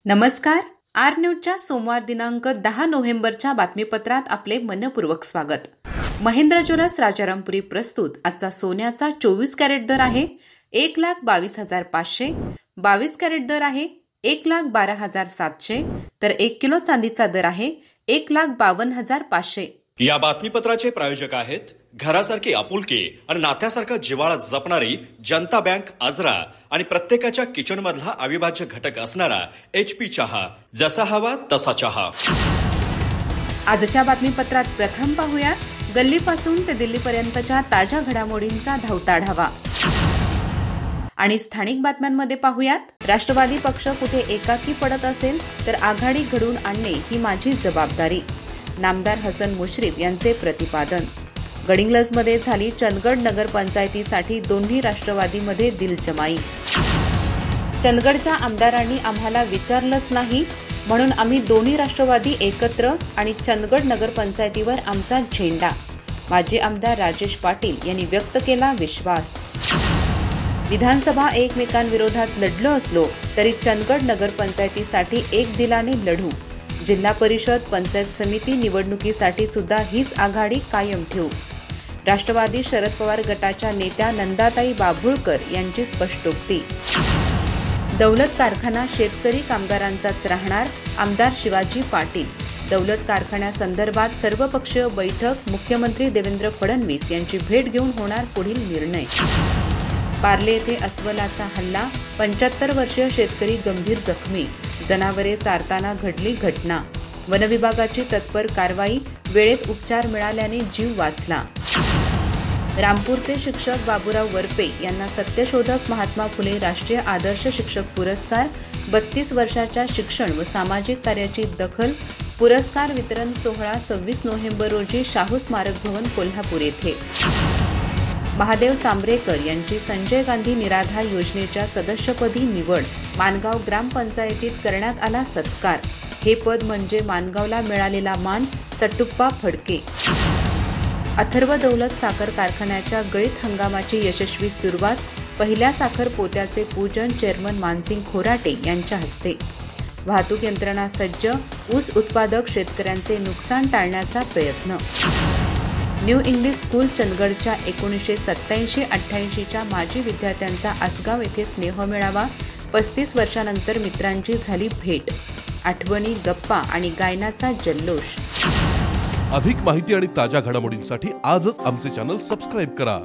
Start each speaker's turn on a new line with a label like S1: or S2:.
S1: नमस्कार. आर न्यूजच्या सोमवार दिनांक 10 नोव्हेंबरच्या बातमीपत्रात आपले मनपूर्वक स्वागत. महेंद्र ज्वेलर्स राजारामपुरी प्रस्तुत आजचा सोन्याचा 24 कॅरेट दर आहे 1,22,500, 22 कॅरेट दर आहे 1,12,700, तर 1 किलो चांदीचा दर आहे 1,52,500.
S2: या बातमीपत्राचे प्रायोजक आहेत घरासारखी आपुलकी आणि नात्यासारखा जिव्हाळा जपणारी जनता बँक आजरा आणि प्रत्येकाच्या किचन मधला अविभाज्य घटक असणारा HP चहा. जसा हवा तसा चहा.
S1: आजच्या बातमीपत्रात प्रथम पाहूयात गल्लीपासून ते दिल्लीपर्यंतच्या ताज्या घडामोडींचा धावता आढावा. आणि स्थानिक बातम्यांमध्ये पाहूयात राष्ट्रवादी पक्ष कुठे एकाकी पडत असेल तर आघाडी घडवून आणणे ही माझी जबाबदारी. नामदार हसन मुश्रीफ यांचे प्रतिपादन. गडिंग्लजमध्ये झाली चंदगड नगरपंचायतीसाठी दोन्ही राष्ट्रवादीमध्ये दिलजमाई. चंदगडच्या आमदारांनी आम्हाला विचारलंच नाही म्हणून आम्ही दोन्ही राष्ट्रवादी एकत्र आणि चंदगड नगरपंचायतीवर आमचा झेंडा. माजी आमदार राजेश पाटील यांनी व्यक्त केला विश्वास. विधानसभा एकमेकांविरोधात लढलो असलो तरी चंदगड नगरपंचायतीसाठी एक दिलाने लढू. जिल्हा परिषद पंचायत समिती निवडणुकीसाठी सुद्धा हीच आघाडी कायम ठेवू. राष्ट्रवादी शरद पवार गटाच्या नेत्या नंदाताई बाभुळकर यांची स्पष्टोक्ती. दौलत कारखाना शेतकरी कामगारांचाच राहणार आमदार शिवाजी पाटील. दौलत कारखान्यासंदर्भात सर्वपक्षीय बैठक मुख्यमंत्री देवेंद्र फडणवीस यांची भेट घेऊन होणार पुढील निर्णय. पार्ले येथे अस्वलाचा हल्ला, 75 वर्षीय शेतकरी गंभीर जखमी. जनावरे चारताना घडली घटना. वनविभागाची तत्पर कारवाई, वेळेत उपचार मिळाल्याने जीव वाचला. रामपूरचे शिक्षक बाबूराव वरपे यांना सत्यशोधक महात्मा फुले राष्ट्रीय आदर्श शिक्षक पुरस्कार. 32 वर्षाच्या शिक्षण व सामाजिक कार्याची दखल. पुरस्कार वितरण सोहळा 26 नोव्हेंबर रोजी शाहू स्मारक भवन कोल्हापूर येथे. महादेव सांब्रेकर यांची संजय गांधी निराधार योजनेच्या सदस्यपदी निवड. माणगाव ग्रामपंचायतीत करण्यात आला सत्कार. हे पद म्हणजे माणगावला मिळालेला मान. सट्टुप्पा फडके. अथर्व दौलत साखर कारखान्याच्या गळीत हंगामाची यशस्वी सुरुवात. पहिल्या साखर पोत्याचे पूजन चेअरमन मानसिंग खोराटे यांच्या हस्ते. वाहतूक यंत्रणा सज्ज. ऊस उत्पादक शेतकऱ्यांचे नुकसान टाळण्याचा प्रयत्न. न्यू इंग्लिश स्कूल चंदगडच्या 1987-88च्या माजी विद्यार्थ्यांचा आसगाव येथे स्नेह मेळावा. 35 वर्षांनंतर मित्रांची झाली भेट. आठवणी, गप्पा आणि गायनाचा जल्लोष.
S3: अधिक माहिती आणि ताज्या घडामोडींसाठी आजच आमचे चॅनल सबस्क्राईब करा.